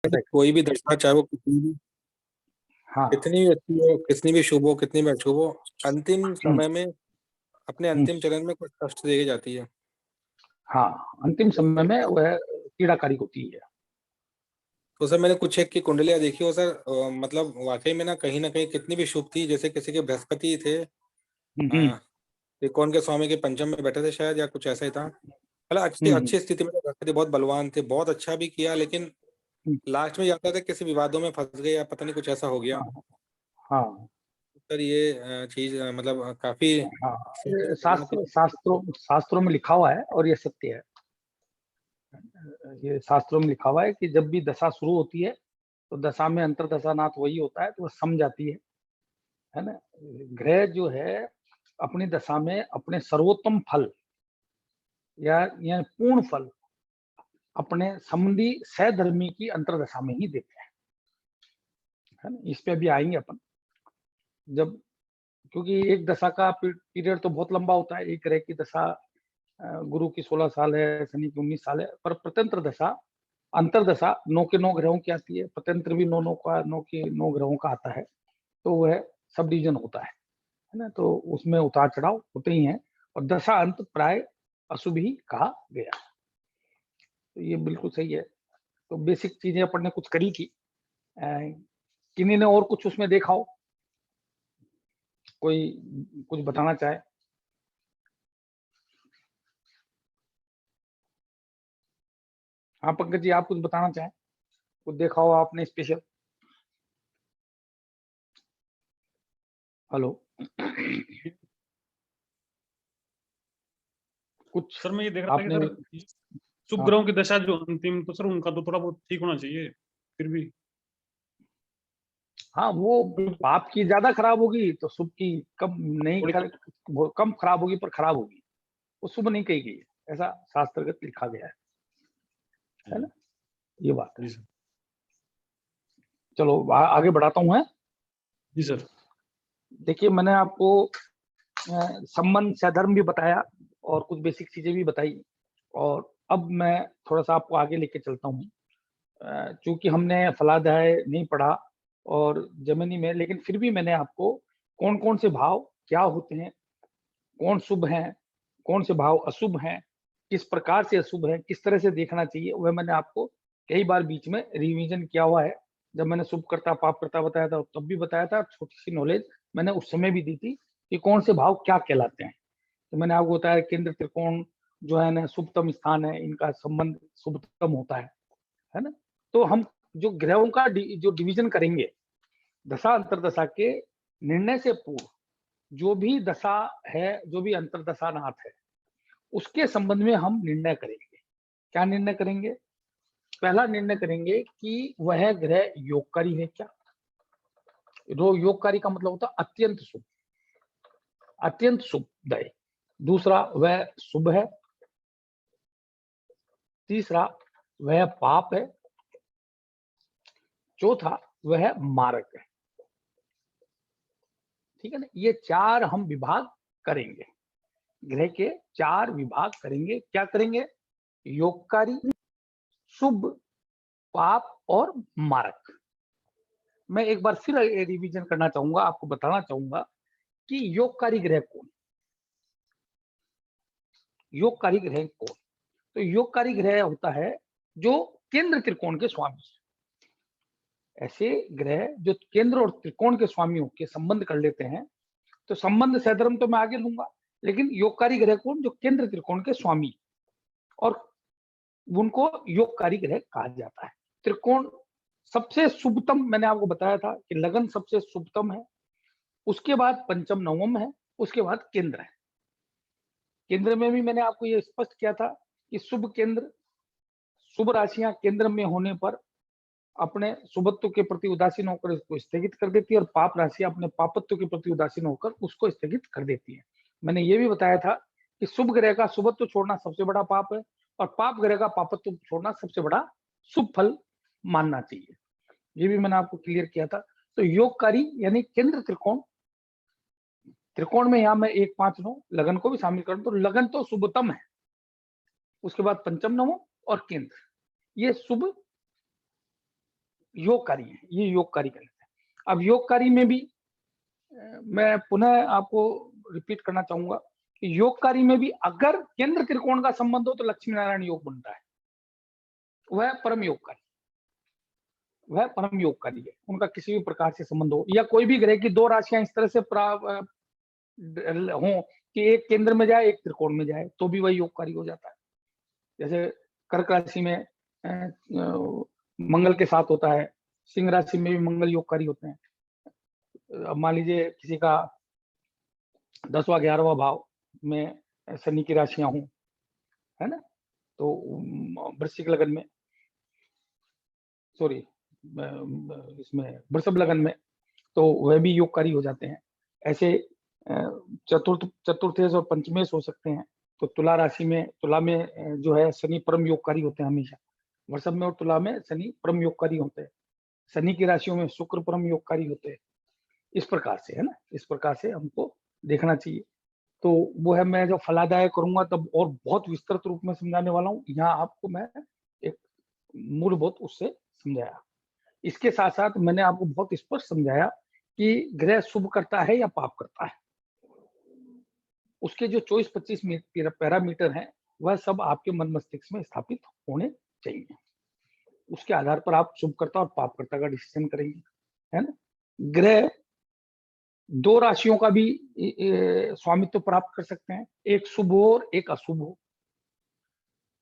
कोई भी दशा चाहे वो हाँ। कितनी भी अच्छी हो, कितनी भी शुभ हो, कितनी भी अशुभ हो, अंतिम हम्म, समय में अपने हम्म, अंतिम चरण में कुछ कष्ट देके जाती है। हाँ, अंतिम समय में वह पीड़ाकारी होती है। तो सर मैंने कुछ एक की कुंडलियां देखी हो सर, मतलब वाकई में ना कहीं कितनी भी शुभ थी, जैसे किसी के बृहस्पति थे, हम्म, त्रिकोण के स्वामी के पंचम में बैठे थे शायद, या कुछ ऐसा ही था। मतलब अच्छी हम्म, अच्छी स्थिति में थे, बृहस्पति बहुत बलवान थे, बहुत अच्छा भी किया, लेकिन हम्म, लास्ट में जाता था किसी विवादों में फंस गए या पता नहीं कुछ ऐसा हो गया। हाँ, हाँ, सर ये चीज मतलब काफी हाँ, ये करना चाहिए। शास्त्रों में लिखा हुआ है और ये सत्य है। ये शास्त्रों में लिखा हुआ है कि जब भी दशा शुरू होती है तो दशा में अंतरदशा नाथ वही होता है, तो वह सम जाती है ना। ग्रह जो है अपनी दशा में अपने सर्वोत्तम फल या पूर्ण फल अपने संबंधी सहधर्मी की अंतरदशा में ही देते हैं, है ना। इस पे भी आएंगे अपन जब, क्योंकि एक दशा का पीरियड तो बहुत लंबा होता है। एक ग्रह की दशा गुरु की 16 साल है, शनि की 19 साल है, पर प्रत्यंत्र दशा अंतरदशा 9 के 9 ग्रहों की आती है। प्रत्यंत्र भी 9 के 9 ग्रहों का आता है, तो वह सब डिवीजन होता है ना। तो उसमें उतार चढ़ाव होते ही हैं, और दशा अंत प्राय अशुभ ही कहा गया। तो ये बिल्कुल सही है। तो बेसिक चीजें अपन ने कुछ करी थी। किन्हीं ने और कुछ उसमें देखा हो, कोई कुछ बताना चाहे? हाँ पंकज जी, आप कुछ बताना चाहें, कुछ देखा हो आपने स्पेशल? हेलो। कुछ सर मैं ये देख रहा था कि आपने? सर शुभ हाँ, ग्रहों की दशा जो अंतिम, तो सर उनका तो थोड़ा बहुत ठीक होना चाहिए फिर भी। हाँ, वो पाप की ज्यादा खराब होगी तो शुभ की कम नहीं थोड़ी कम खराब होगी, पर खराब होगी। वो शुभ नहीं कही गई है, ऐसा शास्त्रगत लिखा गया है ना। ये बात है। जी सर। चलो आगे बढ़ाता हूँ। है, जी सर। देखिए मैंने आपको संबंध सधर्म भी बताया और कुछ बेसिक चीजें भी बताई, और अब मैं थोड़ा सा आपको आगे लेके चलता हूँ। चूंकि हमने फलाध्याय नहीं पढ़ा और जमीनी में, लेकिन फिर भी मैंने आपको कौन कौन से भाव क्या होते हैं, कौन शुभ हैं, कौन से भाव अशुभ हैं, किस प्रकार से अशुभ है, किस तरह से देखना चाहिए, वह मैंने आपको कई बार बीच में रिवीजन किया हुआ है। जब मैंने शुभ करता पाप करता बताया था तब भी बताया था, छोटी सी नॉलेज मैंने उस समय भी दी थी कि कौन से भाव क्या कहलाते हैं। तो मैंने आपको बताया केंद्र त्रिकोण जो है ना शुभतम स्थान है, इनका संबंध शुभतम होता है ना। तो हम जो ग्रहों का जो डिवीजन करेंगे दशा अंतरदशा के निर्णय से पूर्व, जो भी दशा है, जो भी अंतरदशा नाथ है, उसके संबंध में हम निर्णय करेंगे। क्या निर्णय करेंगे? पहला निर्णय करेंगे कि वह ग्रह योगकारी है क्या। योगकारी का मतलब होता है अत्यंत शुभ, अत्यंत शुभदायी। दूसरा, वह शुभ है। तीसरा, वह पाप है। चौथा, वह मारक है। ठीक है ना। ये चार हम विभाग करेंगे, ग्रह के चार विभाग करेंगे। क्या करेंगे? योगकारी, शुभ, पाप और मारक। मैं एक बार फिर रिवीजन करना चाहूंगा, आपको बताना चाहूंगा कि योगकारी ग्रह कौन, योगकारी ग्रह कौन। तो योगकारी ग्रह होता है जो केंद्र त्रिकोण के स्वामी। ऐसे ग्रह जो केंद्र और त्रिकोण के स्वामियों के संबंध कर लेते हैं, तो संबंध सहधर्म तो मैं आगे लूंगा, लेकिन योगकारी ग्रह कौन? जो केंद्र त्रिकोण के स्वामी, और उनको योगकारी ग्रह कहा जाता है। त्रिकोण सबसे शुभतम, मैंने आपको बताया था कि लगन सबसे शुभतम है, उसके बाद पंचम नवम है, उसके बाद केंद्र है। केंद्र में भी मैंने आपको ये स्पष्ट किया था कि शुभ केंद्र, शुभ राशियां केंद्र में होने पर अपने शुभत्व के प्रति उदासीन होकर इसको स्थगित कर देती है, और पाप राशियां अपने पापत्व के प्रति उदासीन होकर उसको स्थगित कर देती है। मैंने ये भी बताया था कि शुभ ग्रह का शुभत्व छोड़ना सबसे बड़ा पाप है, और पाप ग्रह का पापत्व छोड़ना सबसे बड़ा शुभ फल मानना चाहिए। ये भी मैंने आपको क्लियर किया था। तो योगकारी यानी केंद्र त्रिकोण, त्रिकोण में यहां मैं 1 5 9 लगन को भी शामिल करूं तो लगन तो शुभतम है, उसके बाद पंचम नवम और केंद्र, ये शुभ योगकारी है, ये योगकारी कहलाता है। अब योगकारी में भी मैं पुनः आपको रिपीट करना चाहूंगा कि योगकारी में भी अगर केंद्र त्रिकोण का संबंध हो तो लक्ष्मी नारायण योग बनता है, वह परम योगकारी, वह परम योगकारी है। उनका किसी भी प्रकार से संबंध हो, या कोई भी ग्रह की दो राशियां इस तरह से हो कि एक केंद्र में जाए एक त्रिकोण में जाए, तो भी वह योगकारी हो जाता है। जैसे कर्क राशि में मंगल के साथ होता है, सिंह राशि में भी मंगल योगकारी होते हैं। अब मान लीजिए किसी का 10वां 11वां भाव में शनि की राशियां हों, है ना, तो वृश्चिक लगन में, सॉरी इसमें वृषभ लगन में, तो वह भी योगकारी हो जाते हैं। ऐसे चतुर्थेश और पंचमेश हो सकते हैं। तो तुला राशि में, तुला में जो है शनि परम योगकारी होते हैं हमेशा, वृषभ में और तुला में शनि परम योगकारी होते हैं। शनि की राशियों में शुक्र परम योगकारी होते हैं। इस प्रकार से, है ना, इस प्रकार से हमको देखना चाहिए। तो वो है, मैं जो फलादायक करूंगा तब और बहुत विस्तृत रूप में समझाने वाला हूँ। यहाँ आपको मैं एक मूलभूत उससे समझाया। इसके साथ साथ मैंने आपको बहुत स्पष्ट समझाया कि ग्रह शुभ करता है या पाप करता है। उसके जो 24-25 पैरामीटर हैं वह सब आपके मन मस्तिष्क में स्थापित होने चाहिए। उसके आधार पर आप शुभकर्ता और पापकर्ता का डिसीजन करेंगे, है ना। ग्रह दो राशियों का भी स्वामित्व प्राप्त कर सकते हैं, एक शुभ हो और एक अशुभ हो,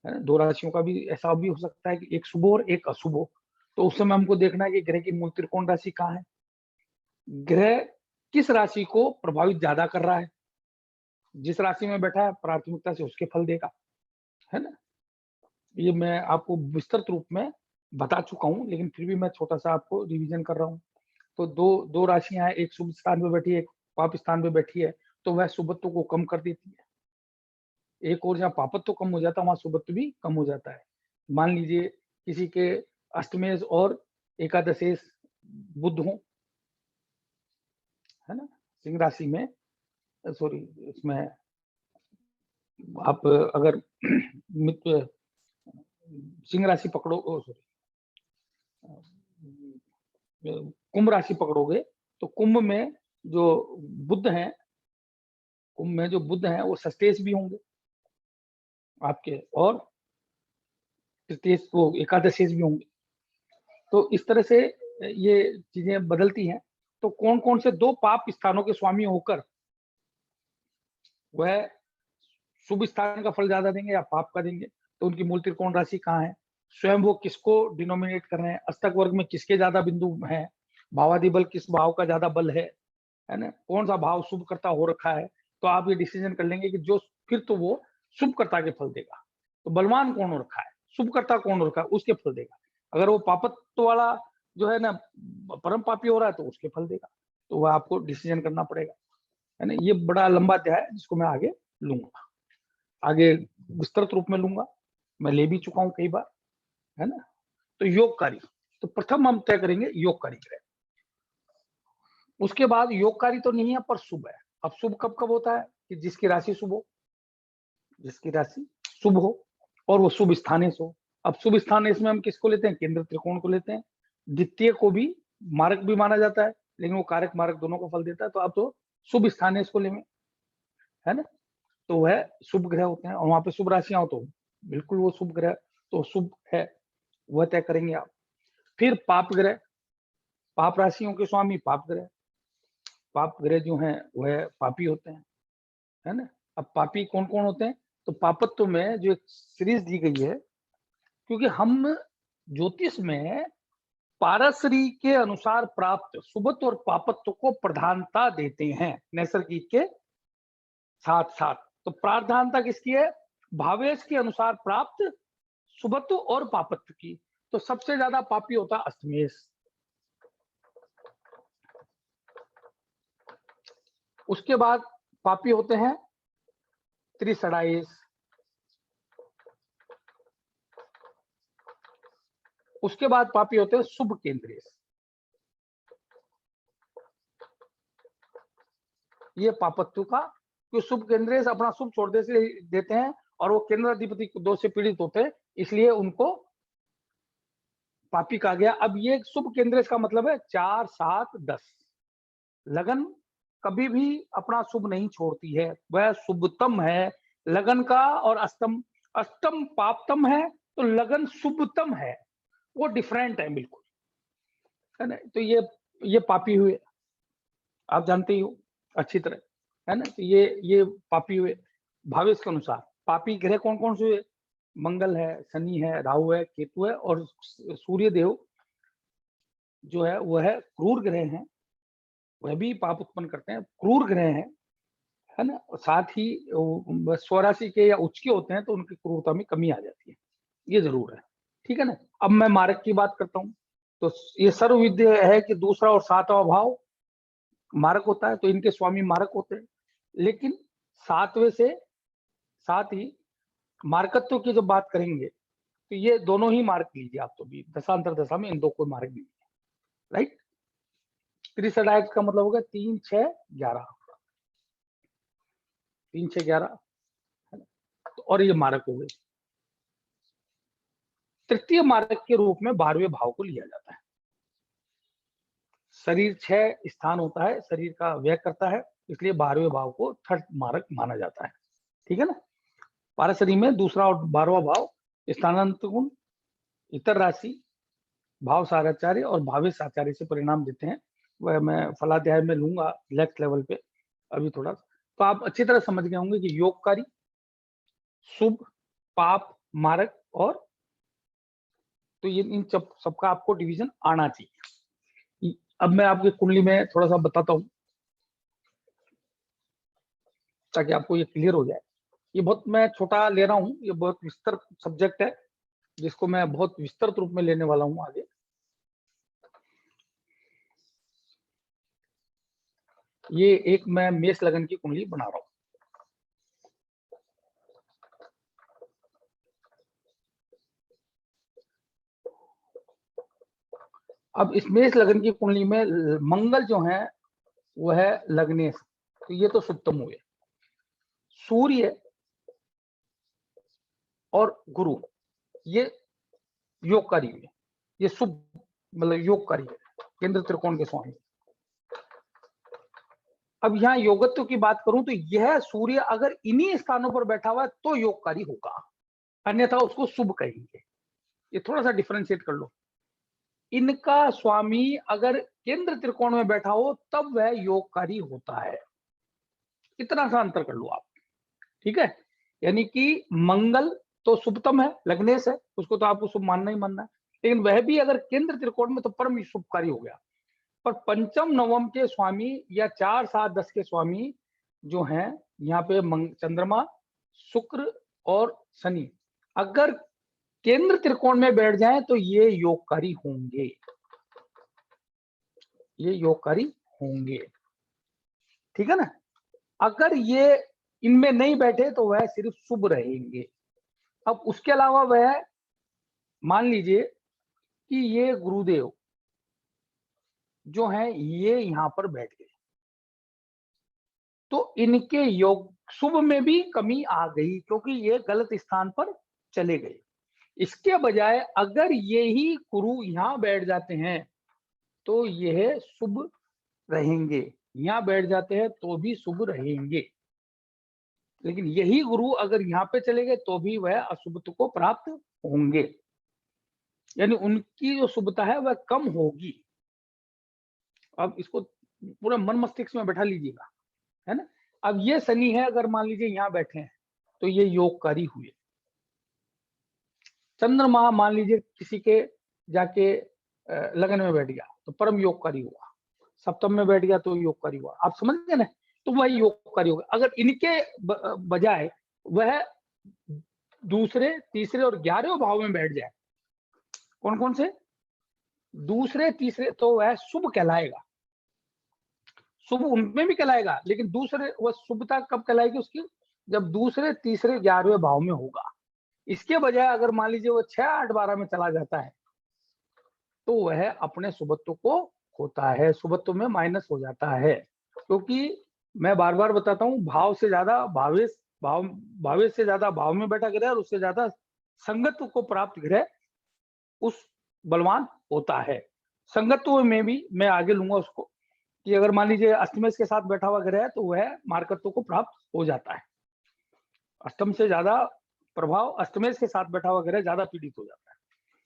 है ना। दो राशियों का भी ऐसा भी हो सकता है कि एक शुभ हो और एक अशुभ हो। तो उस समय हमको देखना है कि ग्रह की मूल त्रिकोण राशि कहाँ है, ग्रह किस राशि को प्रभावित ज्यादा कर रहा है। जिस राशि में बैठा है प्राथमिकता से उसके फल देगा, है ना। ये मैं आपको विस्तृत रूप में बता चुका हूँ, लेकिन फिर भी मैं छोटा सा आपको रिवीजन कर रहा हूँ। तो दो राशियां हैं, एक शुभ स्थान पे बैठी है, एक पाप स्थान पे बैठी है, तो वह शुभत्व को कम कर देती है। एक और जहाँ पापत्व कम हो जाता है वहां शुभत्व भी कम हो जाता है। मान लीजिए किसी के अष्टमेश और एकादशेश बुध हो, है ना, सिंह राशि में, सॉरी इसमें आप अगर मित्र सिंह राशि पकड़ो, सॉरी कुंभ राशि पकड़ोगे, तो कुंभ में जो बुध हैं, कुंभ में जो बुध हैं वो षष्ठेश भी होंगे आपके, और तृतीयेश वो एकादशेश भी होंगे। तो इस तरह से ये चीजें बदलती हैं। तो कौन कौन से दो पाप स्थानों के स्वामी होकर वह शुभ स्थान का फल ज्यादा देंगे या पाप का देंगे, तो उनकी मूल त्रिकोण राशि कहाँ है, स्वयं वो किसको डिनोमिनेट कर रहे हैं, अष्टक वर्ग में किसके ज्यादा बिंदु हैं, भावाधिबल किस भाव का ज्यादा बल है ना, कौन सा भाव शुभ करता हो रखा है। तो आप ये डिसीजन कर लेंगे कि जो फिर तो वो शुभ करता के फल देगा। तो बलवान कौन हो रखा है, शुभ करता कौन हो रखा है, उसके फल देगा। अगर वो पापत्व वाला जो है ना परम पापी हो रहा है तो उसके फल देगा। तो वह आपको डिसीजन करना पड़ेगा, है ना। ये बड़ा लंबा अध्याय है जिसको मैं आगे लूंगा, आगे विस्तृत रूप में लूंगा, मैं ले भी चुका हूं कई बार, है ना। तो योगकारी, तो प्रथम हम तय करेंगे योगकारी ग्रह। उसके बाद योगकारी तो नहीं है पर शुभ है। अब शुभ कब कब होता है कि जिसकी राशि शुभ हो, जिसकी राशि शुभ हो और वो शुभ स्थानेश हो। अब शुभ स्थानेश में हम किसको लेते हैं, केंद्र त्रिकोण को लेते हैं। द्वितीय को भी मारक भी माना जाता है, लेकिन वो कारक मारक दोनों का फल देता है। तो आप तो शुभ स्थानेश को लेंगे, है ना। तो वह शुभ ग्रह होते हैं, और वहां पे शुभ राशियां हो तो बिल्कुल वो शुभ ग्रह तो शुभ है, वह तय करेंगे आप। फिर पाप ग्रह, पाप राशियों के स्वामी पाप ग्रह, पाप ग्रह जो हैं वह पापी होते हैं, है ना। अब पापी कौन कौन होते हैं, तो पापत्व में जो एक सीरीज दी गई है, क्योंकि हम ज्योतिष में पारसरी के अनुसार प्राप्त शुभत्व और पापत्व को प्रधानता देते हैं नैसर्गिक के साथ साथ। तो प्राधानता किसकी है, भावेश के अनुसार प्राप्त शुभत्व और पापत्व की। तो सबसे ज्यादा पापी होता है अष्टमेश, उसके बाद पापी होते हैं त्रिषडाएश, उसके बाद पापी होते हैं शुभ केंद्रेश। ये पापत्व का, क्यों शुभ केंद्रेश अपना शुभ छोड़ देते हैं और वो केंद्र अधिपति दोष से पीड़ित होते हैं, इसलिए उनको पापी कहा गया। अब ये शुभ केंद्र, इसका मतलब है 4, 7, 10। लगन कभी भी अपना शुभ नहीं छोड़ती है, वह शुभतम है लगन का। और अष्टम, अष्टम पापतम है तो लगन शुभतम है, वो डिफरेंट है बिल्कुल, है ना। तो ये पापी हुए, आप जानते ही हो अच्छी तरह, है ना। तो ये पापी हुए। भावेश के अनुसार पापी ग्रह कौन कौन से हुए? मंगल है, शनि है, राहु है, केतु है, और सूर्य देव जो है वह है क्रूर ग्रह हैं, वह भी पाप उत्पन्न करते हैं, क्रूर ग्रह हैं, है ना। और साथ ही स्वराशि के या उच्च के होते हैं तो उनकी क्रूरता में कमी आ जाती है, ये जरूर है, ठीक है ना। अब मैं मारक की बात करता हूँ, तो ये सर्वविदित है कि दूसरा और सातवां भाव मारक होता है, तो इनके स्वामी मारक होते हैं। लेकिन सातवें से साथ ही मारकत्व की जब बात करेंगे तो ये दोनों ही मार्क लीजिए आप, तो भी दशांतर दशा में इन दो को मार्क लीजिए, राइट। त्रिसडायक का मतलब होगा 3, 6, 11, 3, 6, 11, और ये मारक हो गए। तृतीय मारक के रूप में 12वें भाव को लिया जाता है। शरीर 6 स्थान होता है, शरीर का व्यय करता है, इसलिए 12वें भाव को थर्ड मारक माना जाता है, ठीक है ना। पारसरी में दूसरा और 12वां भाव स्थानांतर गुण, इतर राशि, भाव साराचार्य और भावेश आचार्य से परिणाम देते हैं। वह मैं फलाध्याय में लूंगा नेक्स्ट लेवल पे अभी थोड़ा। तो आप अच्छी तरह समझ गए होंगे कि योगकारी, शुभ, पाप, मारक, और तो ये इन सबका आपको डिवीजन आना चाहिए। अब मैं आपकी कुंडली में थोड़ा सा बताता हूँ ताकि आपको ये क्लियर हो जाए। ये बहुत मैं छोटा ले रहा हूँ, ये बहुत विस्तृत सब्जेक्ट है जिसको मैं बहुत विस्तृत रूप में लेने वाला हूँ आगे। ये एक मैं मेष लगन की कुंडली बना रहा हूँ। अब इस मेष लगन की कुंडली में मंगल जो है वह है लग्नेश, तो ये तो शुभतम हुए। सूर्य और गुरु ये योगकारी हुए, ये शुभ मतलब योगकारी है, केंद्र त्रिकोण के स्वामी। अब यहाँ योगत्व की बात करूं तो यह सूर्य अगर इन्हीं स्थानों पर बैठा हुआ है तो योगकारी होगा, अन्यथा उसको शुभ कहेंगे। ये थोड़ा सा डिफरेंशिएट कर लो। इनका स्वामी अगर केंद्र त्रिकोण में बैठा हो तब वह योगकारी होता है, इतना सा अंतर कर लो आप, ठीक है। यानी कि मंगल तो शुभतम है, लग्नेश है, उसको तो आपको शुभ मानना ही मानना है, लेकिन वह भी अगर केंद्र त्रिकोण में तो परम शुभकारी हो गया। पर पंचम नवम के स्वामी या 4, 7, 10 के स्वामी जो हैं यहाँ पे चंद्रमा, शुक्र और शनि अगर केंद्र त्रिकोण में बैठ जाएं तो ये योगकारी होंगे, ये योगकारी होंगे, ठीक है ना। अगर ये इनमें नहीं बैठे तो वह सिर्फ शुभ रहेंगे। अब उसके अलावा वह मान लीजिए कि ये गुरुदेव जो है ये यहां पर बैठ गए, तो इनके योग शुभ में भी कमी आ गई क्योंकि ये गलत स्थान पर चले गए। इसके बजाय अगर ये ही गुरु यहां बैठ जाते हैं तो यह शुभ रहेंगे, यहां बैठ जाते हैं तो भी शुभ रहेंगे। लेकिन यही गुरु अगर यहाँ पे चले गए तो भी वह अशुभत्व को प्राप्त होंगे, यानी उनकी जो शुभता है वह कम होगी। अब इसको पूरा मन मस्तिष्क में बैठा लीजिएगा, है ना। अब ये शनि है, अगर मान लीजिए यहाँ बैठे हैं तो ये योगकारी हुए। चंद्रमा मान लीजिए किसी के जाके लगन में बैठ गया तो परम योगकारी हुआ, सप्तम में बैठ गया तो योगकारी हुआ, आप समझ गए ना। तो वह योगकारी होगा। अगर इनके बजाय वह दूसरे, तीसरे और 11वें भाव में बैठ जाए, कौन कौन से? दूसरे, तीसरे, तो वह शुभ कहलाएगा। शुभ उनमें भी कहलाएगा, लेकिन दूसरे वह शुभता कब कहलाएगी उसकी? जब दूसरे, तीसरे, 11वें भाव में होगा। इसके बजाय अगर मान लीजिए वो 6, 8, 12 में चला जाता है तो वह अपने शुभत्व को खोता है, शुभत्व में माइनस हो जाता है। क्योंकि मैं बार बार बताता हूँ, भाव से ज्यादा भावेश, भावेश से ज्यादा भाव में बैठा ग्रह और उससे ज्यादा संगत्व को प्राप्त ग्रह उस बलवान होता है। संगत्व में भी मैं आगे लूंगा उसको कि अगर मान लीजिए अष्टमेश के साथ बैठा हुआ ग्रह है तो वह मारकत्व को प्राप्त हो जाता है। अष्टम से ज्यादा प्रभाव अष्टमेश के साथ बैठा हुआ ग्रह ज्यादा पीड़ित हो जाता है।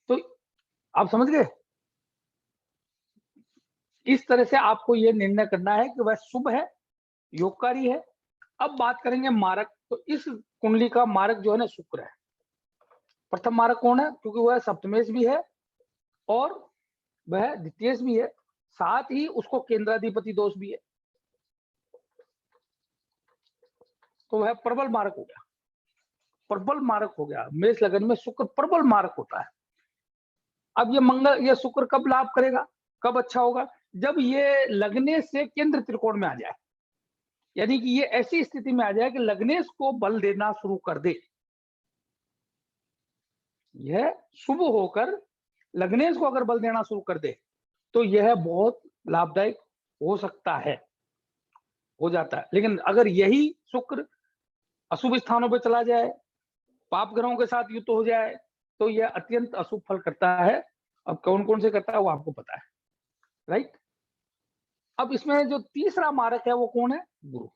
तो आप समझ गए, इस तरह से आपको यह निर्णय करना है कि वह शुभ है, योगकारी है। अब बात करेंगे मारक। तो इस कुंडली का मारक जो है ना शुक्र है। प्रथम मारक कौन है? क्योंकि वह सप्तमेश भी है और वह द्वितीयेश भी है, साथ ही उसको केंद्राधिपति दोष भी है, तो वह प्रबल मारक हो गया। प्रबल मारक हो गया। मेष लगन में शुक्र प्रबल मारक होता है। अब ये मंगल, ये शुक्र कब लाभ करेगा, कब अच्छा होगा? जब ये लगने से केंद्र त्रिकोण में आ जाए, यानी कि ये ऐसी स्थिति में आ जाए कि लग्नेश को बल देना शुरू कर दे। यह शुभ होकर लग्नेश को अगर बल देना शुरू कर दे तो यह बहुत लाभदायक हो सकता है, हो जाता है। लेकिन अगर यही शुक्र अशुभ स्थानों पर चला जाए, पाप ग्रहों के साथ युक्त हो जाए, तो यह अत्यंत अशुभ फल करता है। अब कौन कौन से करता है वो आपको पता है, राइट। अब इसमें जो तीसरा मारक है वो कौन है? गुरु।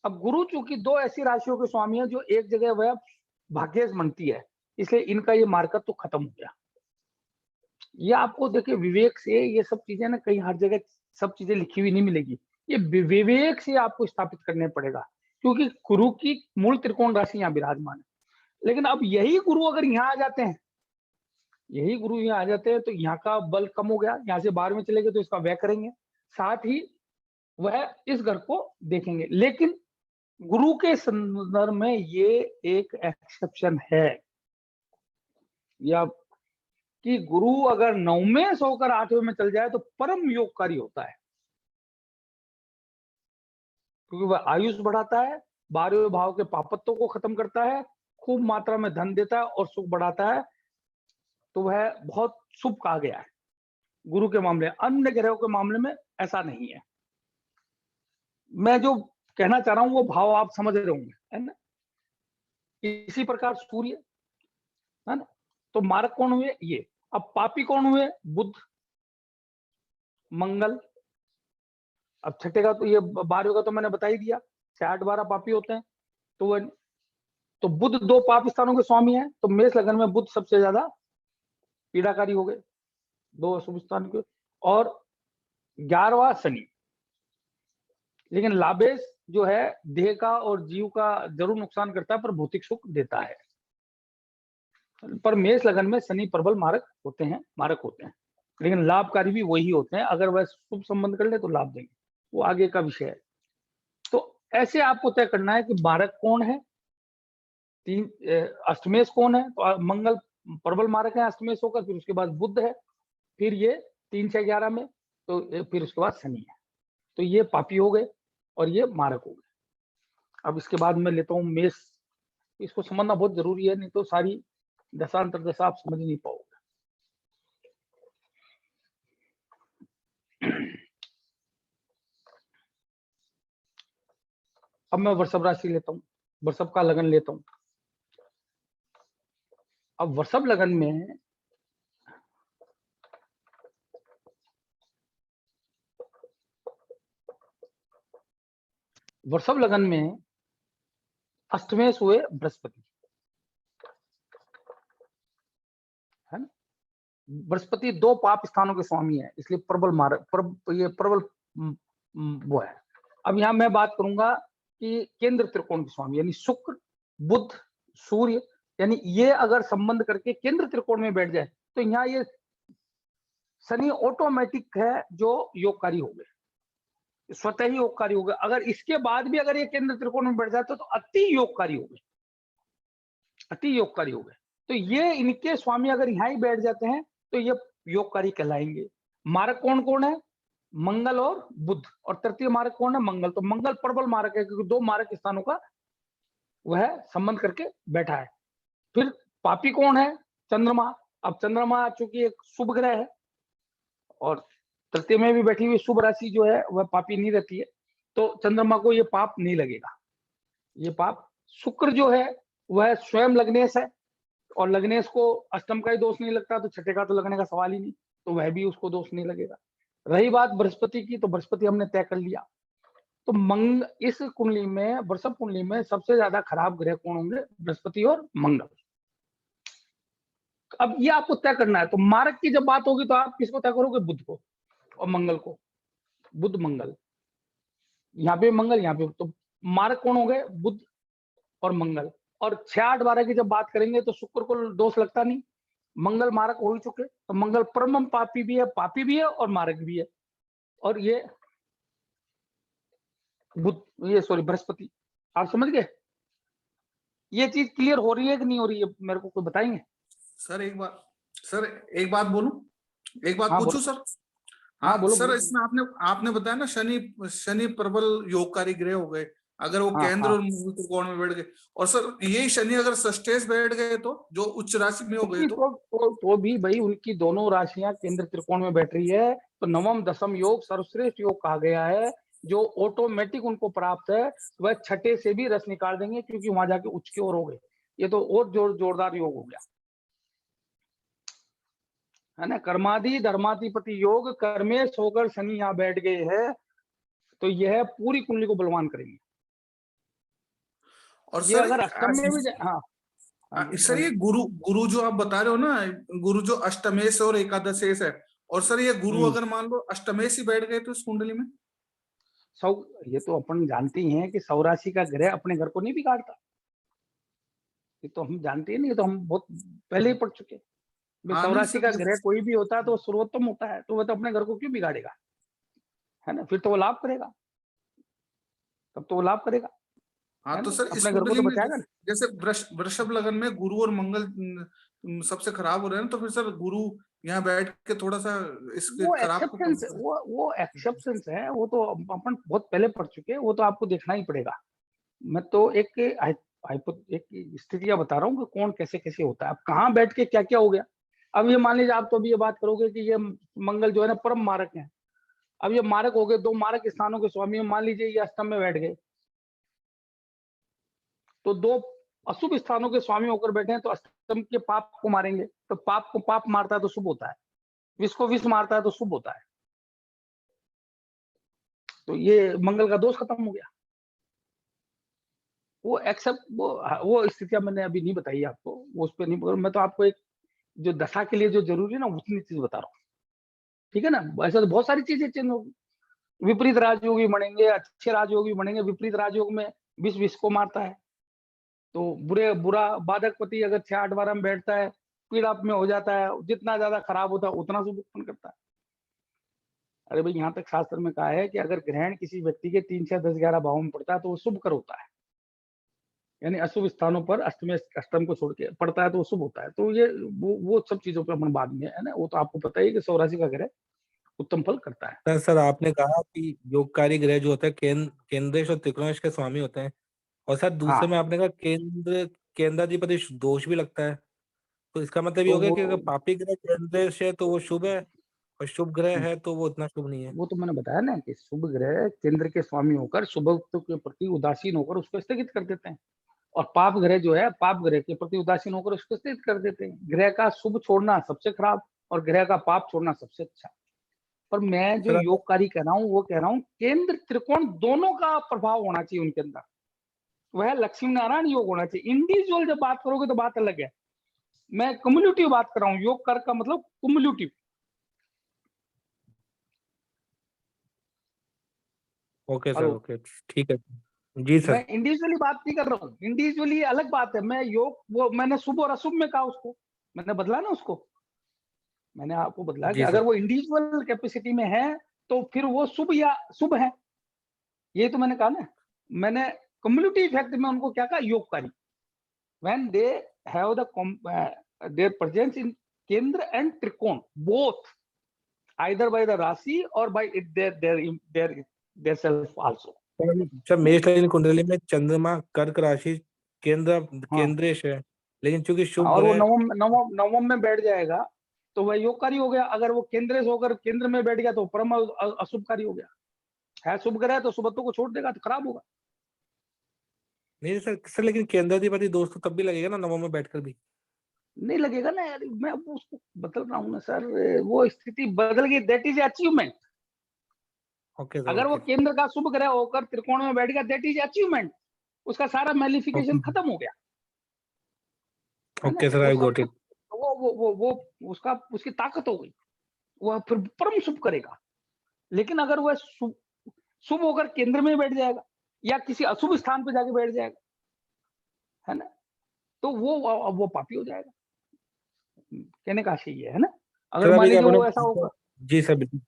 अब गुरु चूंकि दो ऐसी राशियों के स्वामी है जो एक जगह वह भाग्येश बनती है, इसलिए इनका ये मार्कत तो खत्म हो गया। ये आपको देखिए विवेक से ये सब चीजें ना, कहीं हर जगह सब चीजें लिखी हुई नहीं मिलेगी। ये विवेक से आपको स्थापित करने पड़ेगा, क्योंकि गुरु की मूल त्रिकोण राशि यहाँ विराजमान है। लेकिन अब यही गुरु अगर यहाँ आ जाते हैं, यही गुरु यहाँ आ जाते हैं तो यहाँ का बल कम हो गया, यहाँ से 12 में चले गए तो इसका व्यय करेंगे, साथ ही वह इस घर को देखेंगे। लेकिन गुरु के संदर्भ में ये एक एक्सेप्शन है, या कि गुरु अगर 9वें से होकर 8वें में चल जाए तो परम योगकारी होता है, क्योंकि वह आयुष बढ़ाता है, 12वें भाव के पापत्व को खत्म करता है, खूब मात्रा में धन देता है और सुख बढ़ाता है। तो वह बहुत शुभ कहा गया है गुरु के मामले। अन्य ग्रहों के मामले में ऐसा नहीं है। मैं जो कहना चाह रहा हूं वो भाव आप समझ रहे होंगे, है ना। इसी प्रकार सूर्य, है ना। तो मारक कौन हुए ये। अब पापी कौन हुए? बुध, मंगल। अब छठे का तो ये 12वें का तो मैंने बता ही दिया, 6-8-12 पापी होते हैं। तो वह तो बुध दो पाप स्थानों के स्वामी हैं, तो मेष लगन में बुध सबसे ज्यादा पीड़ाकारी हो गए, दो अशुभ स्थान के। और 11वां शनि। लेकिन लाभेश जो है देह का और जीव का जरूर नुकसान करता है, पर भौतिक सुख देता है। पर मेष लगन में शनि प्रबल मारक होते हैं, लेकिन लाभकारी भी वही होते हैं। अगर वह शुभ संबंध कर ले तो लाभ देंगे, वो आगे का विषय है। तो ऐसे आपको तय करना है कि मारक कौन है, अष्टमेश कौन है। तो मंगल प्रबल मारक है अष्टमेश होकर, फिर उसके बाद बुध है, फिर ये 3-6-11 में, तो फिर उसके बाद शनि है। तो ये पापी हो गए और ये मारक हो गए। अब इसके बाद मैं लेता हूं मेष। इसको समझना बहुत जरूरी है, नहीं तो सारी दशांतर दशा आप समझ नहीं पाओगे। अब मैं वृषभ राशि लेता हूं, वृषभ का लगन लेता हूं। अब वृषभ लगन में अष्टमेश हुए बृहस्पति, है ना। बृहस्पति दो पाप स्थानों के स्वामी है, इसलिए प्रबल मारक, ये प्रबल वो है। अब यहां मैं बात करूंगा कि केंद्र त्रिकोण के स्वामी, यानी शुक्र, बुध, सूर्य, यानी ये अगर संबंध करके केंद्र त्रिकोण में बैठ जाए तो यहाँ ये शनि ऑटोमेटिक है जो योगकारी हो गए, स्वतः ही योगकारी हो गए। अगर इसके बाद भी अगर ये केंद्र त्रिकोण में बैठ जाते तो अति योगकारी हो गए, अति योगकारी हो गए। तो ये इनके स्वामी अगर यहाँ ही बैठ जाते हैं तो ये योगकारी कहलाएंगे। मारक कौन कौन है? मंगल और बुध। और तृतीय मारक कौन है? मंगल। तो मंगल प्रबल मारक है, क्योंकि दो मारक स्थानों का वह संबंध करके बैठा है। फिर पापी कौन है? चंद्रमा। अब चंद्रमा चूंकि एक शुभ ग्रह है और तृतीय में भी बैठी हुई शुभ राशि जो है वह पापी नहीं रहती है, तो चंद्रमा को ये पाप नहीं लगेगा, ये पाप। शुक्र जो है वह स्वयं लग्नेश है, और लगने को अष्टम का ही दोष नहीं लगता तो छठे का तो लगने का सवाल ही नहीं, तो वह भी उसको दोष नहीं लगेगा। रही बात बृहस्पति की, तो बृहस्पति हमने तय कर लिया। तो इस कुंडली में, वृषभ कुंडली में सबसे ज्यादा खराब ग्रह कौन होंगे? बृहस्पति और मंगल। अब ये आपको तय करना है। तो मार्ग की जब बात होगी तो आप किसको तय करोगे? बुध को और मंगल को। बुध मंगल, यहाँ पे मंगल, यहाँ पे, तो मार्ग कौन हो गए? बुध और मंगल। और 6, 8, 12 की जब बात करेंगे तो शुक्र को दोष लगता नहीं, मंगल मारक हो ही चुके। तो मंगल परम पापी भी है और मारक भी है। और ये बुध, ये सॉरी बृहस्पति। आप समझ गए? ये चीज क्लियर हो रही है कि नहीं हो रही है? मेरे को कोई बताएंगे? सर एक बात बोलूं, एक बात हाँ, पूछूं बोलो। सर? हाँ, बोलो, सर बोलो। इसमें आपने बताया ना शनि प्रबल योगकारी ग्रह हो गए, अगर वो हाँ, केंद्र हाँ। और मूल त्रिकोण में बैठ गए। और सर यही शनि अगर षष्ठेश बैठ गए तो, जो उच्च राशि में हो गए तो भी भाई उनकी दोनों राशियां केंद्र त्रिकोण में बैठ रही है, तो नवम दशम योग सर्वश्रेष्ठ योग कहा गया है, जो ऑटोमेटिक उनको प्राप्त है। वह छठे से भी रस निकाल देंगे, क्योंकि वहां जाके उच्च की ओर हो गए। ये तो और जोरदार योग हो गया, है ना। कर्मादि धर्माधिपति योग कर्मेश होकर शनि यहाँ बैठ गए हैं, तो यह पूरी कुंडली को बलवान करेंगे। और ये सर अगर अष्टम में भी हाँ, सर ये गुरु जो आप बता रहे हो ना, गुरु जो अष्टमेश और एकादशेश है, और सर ये गुरु अगर मान लो अष्टमेश ही बैठ गए तो इस कुंडली में ये तो अपन जानते ही हैं कि सौराशि का ग्रह अपने घर को नहीं बिगाड़ता। ये तो हम जानते हैं नहीं, ये तो हम बहुत पहले ही पढ़ चुके हैं। हाँ नहीं सौराशि सर, का ग्रह कोई भी होता है तो वो सर्वोत्तम होता है, तो वह तो अपने घर को क्यों बिगाड़ेगा, है ना। फिर तो वो लाभ करेगा, तब तो वो लाभ करेगा, हाँ है तो ना, सर इस अपने घर को कुंडली तो में बचाएगा ना। जैसे वृषभ लगन में गुरु और मंगल सबसे खराब हो रहे हैं, तो फिर सर गुरु यहाँ बैठ के थोड़ा सा इसके वो खराब को कम एक्सेप्टेंस, वो एक्सेप्टेंस है, वो तो अपन बहुत पहले पढ़ चुके हैं, वो तो आपको देखना ही पड़ेगा। मैं तो एक स्थितियां बता रहा हूँ कि कौन कैसे कैसे होता है। अब कहाँ बैठ के क्या क्या हो गया। अब ये मान लीजिए, आप तो अभी ये बात करोगे कि ये मंगल जो है ना परम मारक है। अब ये मारक हो गए, 2 मारक स्थानों के स्वामी। मान लीजिए ये अष्टम में बैठ गए, तो 2 अशुभ स्थानों के स्वामी होकर बैठे हैं, तो अष्टम के पाप को मारेंगे। तो पाप को पाप मारता है तो शुभ होता है, विष को विष मारता है तो शुभ होता है। तो ये मंगल का दोष खत्म हो गया। वो एक्सेप्ट, वो स्थितियां मैंने अभी नहीं बताई आपको, वो उस पर नहीं। मैं तो आपको एक जो दशा के लिए जो जरूरी है ना, उतनी चीज बता रहा हूँ, ठीक है ना। ऐसा तो बहुत सारी चीजें चेंज होगी। विपरीत राजयोगी बनेंगे, अच्छे राजयोगी बनेंगे। विपरीत राजयोग में विष विष को मारता है, तो बुरा बाधकपति अगर 6, 8, 12 में बैठता है, पीड़ा में हो जाता है। जितना ज्यादा खराब होता है उतना शुभ उत्पन्न करता है। अरे भाई, यहाँ तक शास्त्र में कहा है कि अगर ग्रहण किसी व्यक्ति के 3, 6, 10, 11 भावों में पड़ता है तो वो शुभ कर होता है, यानी अशुभ स्थानों पर अष्टम को छोड़ के पड़ता है तो वो शुभ होता है। तो ये वो सब चीजों पर अपन बाद में, है ना, वो तो आपको पता ही कि सौराशि का ग्रह उत्तम फल करता है। सर आपने कहा कि योगकारी ग्रह जो होता है केंद्रेश और त्रिकोणेश के स्वामी होते हैं, और सर दूसरे में हाँ, आपने कहा केंद्राधिपति दोष भी लगता है। तो इसका मतलब ये तो हो गया कि अगर पापी ग्रह केंद्रेश है तो वो शुभ है, और शुभ ग्रह है तो वो उतना शुभ नहीं है। वो तो मैंने बताया ना कि शुभ ग्रह केंद्र के स्वामी होकर शुभत्व के प्रति उदासीन होकर उसको स्थगित कर देते हैं, और पाप ग्रह जो है पाप ग्रह के प्रति उदासीन होकर उसको स्थगित कर देते हैं। ग्रह का शुभ छोड़ना सबसे खराब और ग्रह का पाप छोड़ना सबसे अच्छा। पर मैं जो सर योगकारी कह रहा हूँ वो कह रहा हूँ केंद्र त्रिकोण दोनों का प्रभाव होना चाहिए उनके अंदर। वह लक्ष्मी नारायण योग होना चाहिए। इंडिविजुअल जब बात करोगे तो बात अलग है, मैं कम्युनिटिव बात कर रहा हूँ। योग कर का मतलब कम्युनिटिव। ओके सर, हेलो, ओके, ठीक है जी मैं सर। इंडिविजुअली बात नहीं कर रहा हूँ। इंडिविजुअली अलग बात है। मैं योग, वो मैंने शुभ और अशुभ में कहा, उसको मैंने बदला ना। उसको मैंने आपको बदला कि जी अगर सर। वो इंडिविजुअल कैपेसिटी में है तो फिर वो शुभ या शुभ है, ये तो मैंने कहा ना। मैंने कम्युनिटी इफेक्ट में उनको क्या कहा? योगकारी। When they have the their presence in kendra and trikona both, either by the rashi और by it their self also. Sir मेष लग्न कुंडली में चंद्रमा कर्क राशि हाँ, केंद्रेश है, लेकिन चूंकि शुभ और वो ग्रह। नवम में बैठ जाएगा तो वह योगकारी हो गया। अगर वो केंद्र से होकर केंद्र में बैठ गया तो परम अशुभकारी हो गया। है शुभ ग्रह तो शुभत्व को छोड़ देगा तो खराब होगा। नहीं सर, लेकिन केंद्राधिपति दोष तो तब भी लगेगा ना नवम में बैठकर भी। नहीं लगेगा ना यार, मैं अब उसको बदल रहा हूँ ना सर, वो स्थिति बदल गई, that is achievement. Okay sir, अगर वो ओके केंद्र का शुभ ग्रह होकर त्रिकोण में बैठ गया, दैट इज अचीवमेंट, उसका सारा मैलिफिकेशन ओके खत्म हो गया, है ना? ओके सर, वो आई सब गॉट कुछ इट। वो उसका उसकी ताकत हो गई, वह फिर परम शुभ करेगा। लेकिन अगर वह शुभ होकर केंद्र में बैठ जाएगा या किसी अशुभ स्थान पर जाके बैठ जाएगा, है ना, तो वो पापी हो जाएगा। कहने का आशय ये है ना, अगर सर मान अभी लीजिए आपने, वो ऐसा होगा, जी सर बिल्कुल।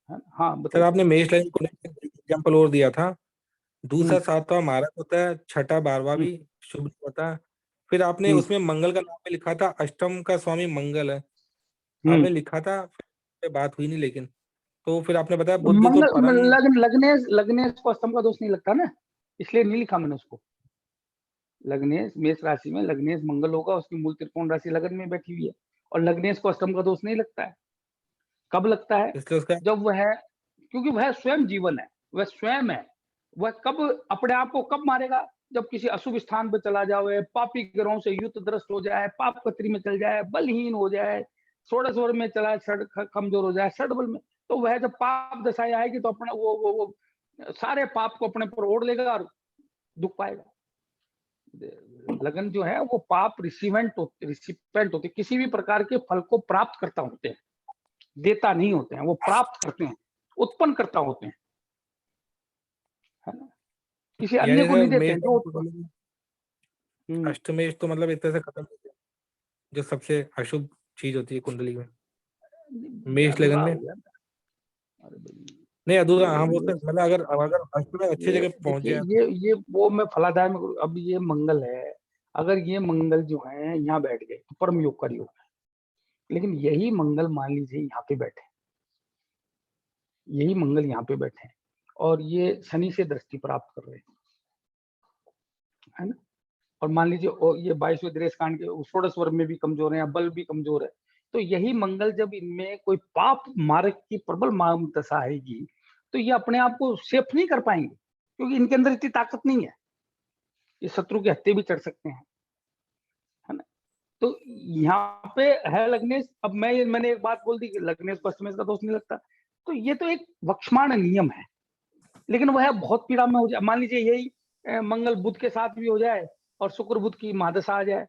है ना? हाँ सर बताइए। आपने मेष लाइन को एग्जाम्पल और दिया था, हम्म, दूसरा सातवां मारक होता है, छठा बारहवां हम्म, भी शुभ नहीं होता है। फिर आपने हम्म, उसमें मंगल का नाम भी लिखा था, अष्टम का स्वामी मंगल है, हम्म। आपने लिखा था, फिर पे बात हुई नहीं लेकिन। तो फिर आपने बताया बुद्ध तो मंगल परम। लग्नेश को अष्टम का दोष नहीं लगता ना, इसलिए नहीं लिखा मैंने उसको। लग्नेश मेष राशि में लग्नेश मंगल होगा, उसकी मूल त्रिकोण राशि लगन में बैठी हुई है, और लग्नेश को अष्टम का दोष नहीं लगता है। कब लगता है? इसलिए उसका जब वह, क्योंकि वह स्वयं जीवन है, वह स्वयं है। वह कब अपने आप को कब मारेगा? जब किसी अशुभ स्थान पर चला जाए, पापी ग्रहों से युद्धग्रस्त हो जाए, पाप कतरी में चल जाए, बलहीन हो जाए, षोडश वर्ग में चला कमजोर हो जाए, षड बल में, तो वह जब पाप दशाएं आएगी तो अपना वो सारे पाप को अपने पर ओढ़ लेगा और दुख पाएगा। लगन जो है वो पाप रिसिपेंट होते, किसी भी प्रकार के फल को प्राप्त करता होते हैं, देता नहीं होते हैं, वो प्राप्त करते हैं, उत्पन्न करता होते हैं, है ना? किसी अन्य यानी को सर नहीं देते मेष हैं लाइन जो। को हम्म, अष्टमेश तो मतलब एक तरह से खत्म हो गया, जो सबसे अशुभ चीज होती है कुंडली में, ये मेष लगन अधूरा में। हो गया। अरे भाई, नहीं अधूरा, हाँ वो ये तो मतलब अगर अगर अष्टमेश अच्छी ये जगह पहुंच देखिए, जाए तो। ये वो मैं फलादाय में अब ये मंगल है, अगर ये मंगल जो है यहाँ बैठ गए तो परम योग का योग है। लेकिन यही मंगल मान लीजिए यहाँ पे बैठे, यही मंगल यहाँ पे बैठे हैं और ये शनि से दृष्टि प्राप्त कर रहे हैं, है ना? और मान लीजिए ये 22वें दृश्य कांड के षोडश वर्ग में भी कमजोर है या बल भी कमजोर है, तो यही मंगल जब इनमें कोई पाप मार्ग की प्रबल माम दशा आएगी तो ये अपने आप को सेफ नहीं कर पाएंगे, क्योंकि इनके अंदर इतनी ताकत नहीं है, ये शत्रु के हत्थे भी चढ़ सकते हैं, है ना? तो यहाँ पे है लग्नेश। अब मैंने एक बात बोल दी कि लग्नेश को अष्टमेश का दोष नहीं लगता, तो ये तो एक वक्षमाण नियम है, लेकिन वह बहुत पीड़ा में हो जाए। मान लीजिए यही मंगल बुध के साथ भी हो जाए और शुक्र बुध की महादशा आ जाए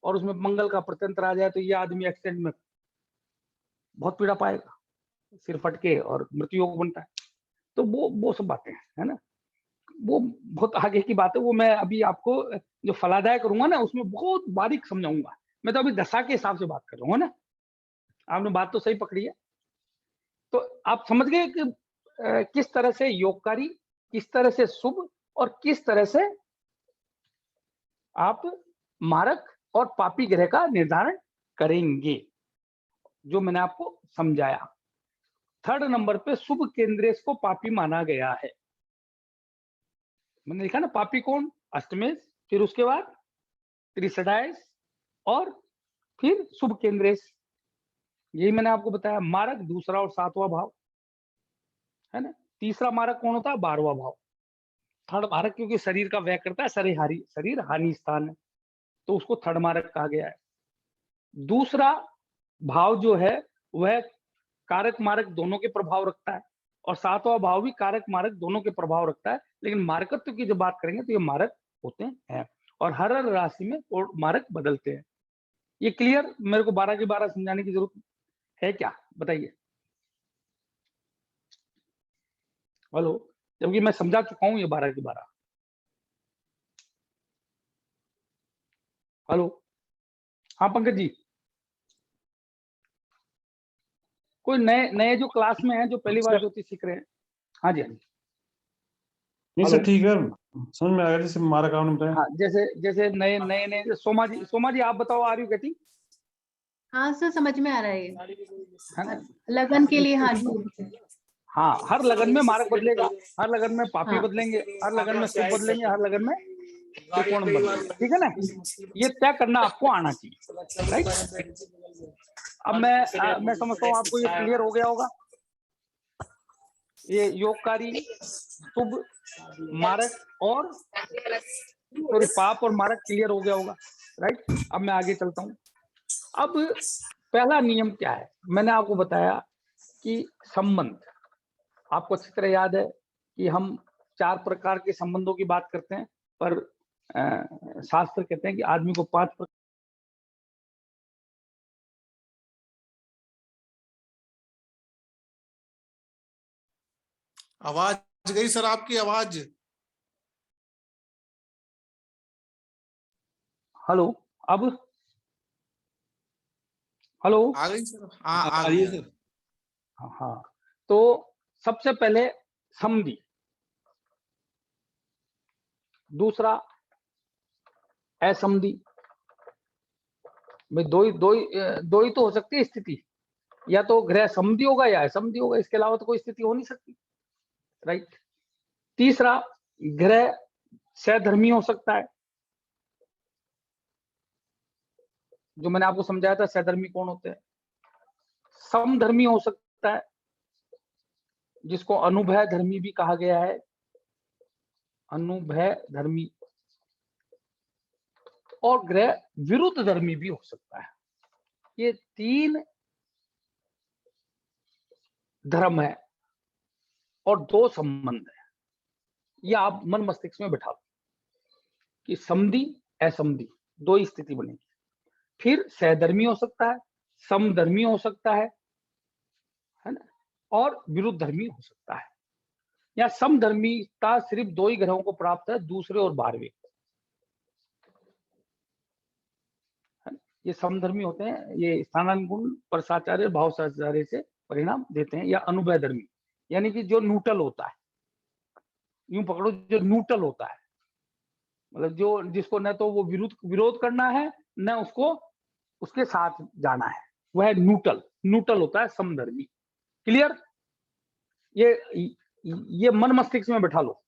और उसमें मंगल का प्रत्यंतर आ जाए, तो ये आदमी एक्सीडेंट में बहुत पीड़ा पाएगा, सिर फटके और मृत्यु योग बनता है। तो वो सब बातें हैं, है ना? वो बहुत आगे की बात है, वो मैं अभी आपको जो फलादाय करूंगा ना उसमें बहुत बारीक समझाऊंगा। मैं तो अभी दशा के हिसाब से बात कर रहा हूँ ना, आपने बात तो सही पकड़ी है। तो आप समझ गए कि किस तरह से योगकारी, किस तरह से शुभ और किस तरह से आप मारक और पापी ग्रह का निर्धारण करेंगे, जो मैंने आपको समझाया। थर्ड नंबर पे शुभ केंद्रेश को पापी माना गया है। मैंने लिखा ना, पापी कौन? अष्टमेश, फिर उसके बाद त्रिसडाएस और फिर शुभ केंद्रेश, यही मैंने आपको बताया। मारक दूसरा और सातवां भाव, है ना? तीसरा मारक कौन होता है? 12वां भाव। थर्ड मारक क्योंकि शरीर का व्यय करता है, शरीर हानि स्थान है, तो उसको थर्ड मारक कहा गया है। दूसरा भाव जो है वह कारक मारक दोनों के प्रभाव रखता है, और सातवां भाव भी कारक मारक दोनों के प्रभाव रखता है। लेकिन मारकत्व की जब बात करेंगे तो ये मारक होते हैं, और हर राशि में मारक बदलते हैं। ये क्लियर? मेरे को 12 के 12 समझाने की जरूरत है क्या, बताइए? हेलो, जबकि मैं समझा चुका हूं ये 12 के 12। हेलो, हाँ पंकज जी, कोई नए नए जो क्लास में है, जो पहली बार ज्योतिष सीख रहे हैं? हाँ जी, हाँ जी। नहीं हेलो, सर ठीक है, समझ में आ गया जैसे मारा काम ने बताया। हाँ, जैसे जैसे नए नए नए सोमा जी आप बताओ, आर यू गेटिंग? हाँ सर, समझ में आ रहा है ये। है ना? लगन के लिए, हाँ जी। हाँ, हर लगन में मारक बदलेगा, हर लगन में पापी हाँ बदलेंगे, हर लगन में शुभ बदलेंगे, हर लगन में त्रिकोण बदलेंगे, ठीक है ना? ये तय करना आपको आना चाहिए, राइट? अब मैं समझता हूँ आपको ये क्लियर हो गया होगा, ये योगकारी, शुभ, मारक और सॉरी पाप और मारक क्लियर हो गया होगा। राइट। अब मैं आगे चलता हूं। अब पहला नियम क्या है, मैंने आपको बताया कि संबंध, आपको अच्छी तरह याद है कि हम 4 प्रकार के संबंधों की बात करते हैं, पर शास्त्र कहते हैं कि आदमी को 5 प्रकार। आवाज गई सर, आपकी आवाज। हेलो, अब हेलो, आ गई सर, हाँ आ आ रही है गई। सर। हाँ, तो सबसे पहले समधि, दूसरा असमधि। भाई दो ही तो हो सकती है स्थिति, या तो ग्रह समधि होगा या असमधि होगा, इसके अलावा तो कोई स्थिति हो नहीं सकती, राइट। तीसरा, ग्रह सहधर्मी हो सकता है, जो मैंने आपको समझाया था सहधर्मी कौन होते हैं। समधर्मी हो सकता है, जिसको अनुभय धर्मी भी कहा गया है, अनुभय धर्मी। और ग्रह विरुद्ध धर्मी भी हो सकता है। ये 3 धर्म है और 2 संबंध है। ये आप मन मस्तिष्क में बैठा लो कि समधि असमधि 2 ही स्थिति बनेगी। फिर सहधर्मी हो सकता है, समधर्मी हो सकता है ना, और विरुद्ध धर्मी हो सकता है। या समधर्मीता सिर्फ 2 ही ग्रहों को प्राप्त है, दूसरे और 12वें। ये समधर्मी होते हैं, ये स्थानानुगुण परसाचार्य भाव साचार्य से परिणाम देते हैं। या अनुभय धर्मी, यानी कि जो न्यूट्रल होता है, यूं पकड़ो जो न्यूट्रल होता है, मतलब जो जिसको न तो वो विरोध करना है, न उसको उसके साथ जाना है, वह न्यूट्रल होता है समधर्मी। क्लियर? ये मन मस्तिष्क में बैठा लो।